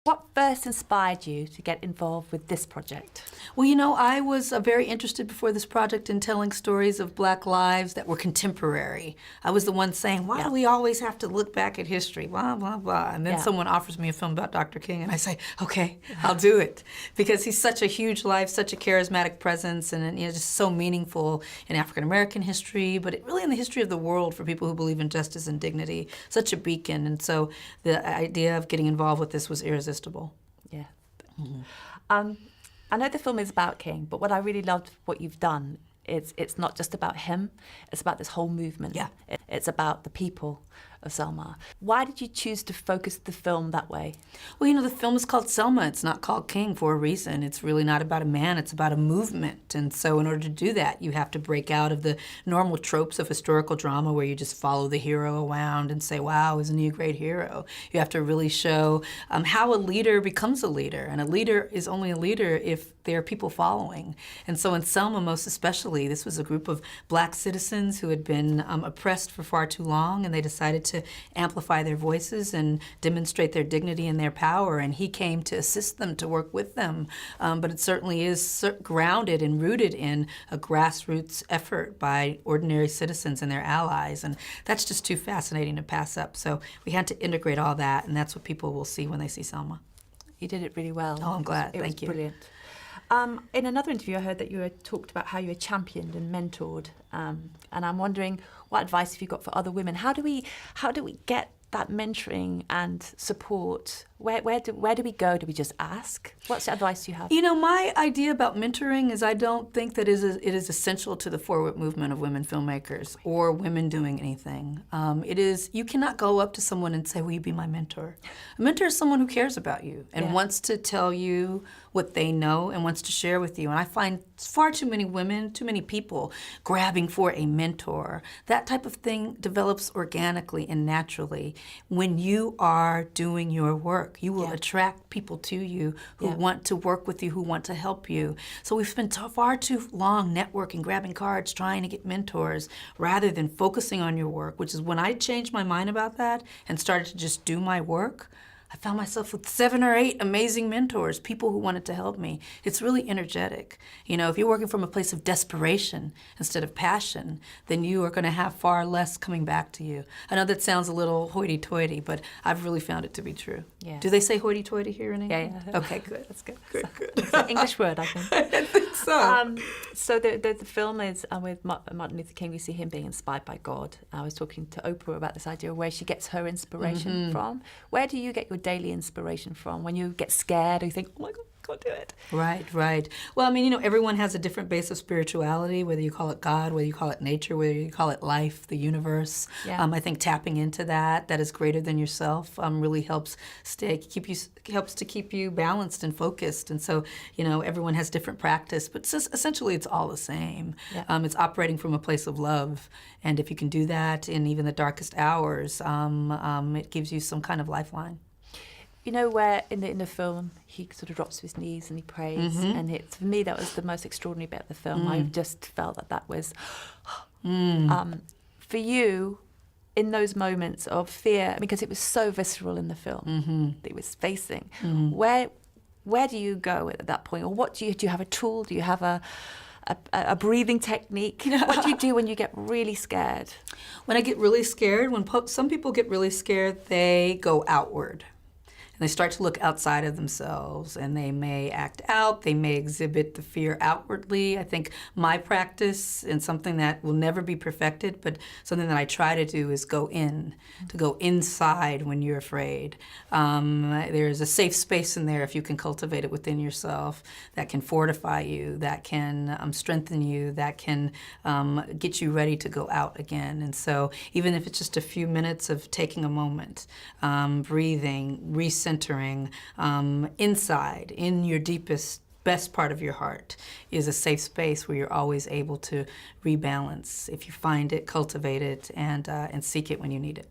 What first inspired you to get involved with this project? Well, you know, I was very interested before this project in telling stories of Black lives that were contemporary. I was the one saying, why do we always have to look back at history, blah, blah, blah. And then someone offers me a film about Dr. King, and I say, okay, I'll do it. Because he's such a huge life, such a charismatic presence, and just so meaningful in African-American history, but really in the history of the world for people who believe in justice and dignity. Such a beacon. And so the idea of getting involved with this was irresistible. Yeah. I know the film is about King, but what I really loved what you've done is it's not just about him, it's about this whole movement. Yeah. It's about the people of Selma. Why did you choose to focus the film that way? Well, you know, the film is called Selma. It's not called King for a reason. It's really not about a man, it's about a movement. And so in order to do that, you have to break out of the normal tropes of historical drama where you just follow the hero around and say, wow, isn't he a great hero? You have to really show how a leader becomes a leader. And a leader is only a leader if there are people following. And so in Selma, most especially, this was a group of Black citizens who had been oppressed for far too long, and they decided to amplify their voices and demonstrate their dignity and their power, and he came to assist them, to work with them. But it certainly is grounded and rooted in a grassroots effort by ordinary citizens and their allies, and that's just too fascinating to pass up. So we had to integrate all that, and that's what people will see when they see Selma. You did it really well. Oh, I'm glad. Thank you. Brilliant. In another interview, I heard that you had talked about how you were championed and mentored, and I'm wondering what advice have you got for other women? How do we get that mentoring and support? Where do we go? Do we just ask? What's the advice you have? You know, my idea about mentoring is I don't think that it is essential to the forward movement of women filmmakers or women doing anything. You cannot go up to someone and say, will you be my mentor? A mentor is someone who cares about you and wants to tell you what they know and wants to share with you. And I find far too many women, too many people grabbing for a mentor. That type of thing develops organically and naturally when you are doing your work. You will attract people to you who want to work with you, who want to help you. So we've spent far too long networking, grabbing cards, trying to get mentors, rather than focusing on your work, which is when I changed my mind about that and started to just do my work. I found myself with 7 or 8 amazing mentors, people who wanted to help me. It's really energetic. You know, if you're working from a place of desperation instead of passion, then you are going to have far less coming back to you. I know that sounds a little hoity-toity, but I've really found it to be true. Yeah. Do they say hoity-toity here in England? Yeah. Okay, good. That's good. Good. It's an English word, I think. I think so. So the film is with Martin Luther King. We see him being inspired by God. I was talking to Oprah about this idea of where she gets her inspiration from. Where do you get your daily inspiration from when you get scared or you think, oh my God, I can't do it? Right. Well, I mean, you know, everyone has a different base of spirituality, whether you call it God, whether you call it nature, whether you call it life, the universe. Yeah. I think tapping into that is greater than yourself really helps to keep you balanced and focused. And so, you know, everyone has different practice, but essentially it's all the same. Yeah. It's operating from a place of love. And if you can do that in even the darkest hours, it gives you some kind of lifeline. You know where in the film he sort of drops to his knees and he prays, and for me that was the most extraordinary bit of the film. I just felt that was for you in those moments of fear, because it was so visceral in the film that it was facing. Where do you go at that point, or what do you have a tool? Do you have a breathing technique? What do you do when you get really scared? When I get really scared, some people get really scared, they go outward. And they start to look outside of themselves, and they may act out, they may exhibit the fear outwardly. I think my practice, and something that will never be perfected, but something that I try to do, is go inside when you're afraid. There's a safe space in there if you can cultivate it within yourself that can fortify you, that can strengthen you, that can get you ready to go out again. And so even if it's just a few minutes of taking a moment, breathing, recentering, inside, in your deepest, best part of your heart, is a safe space where you're always able to rebalance if you find it, cultivate it, and seek it when you need it.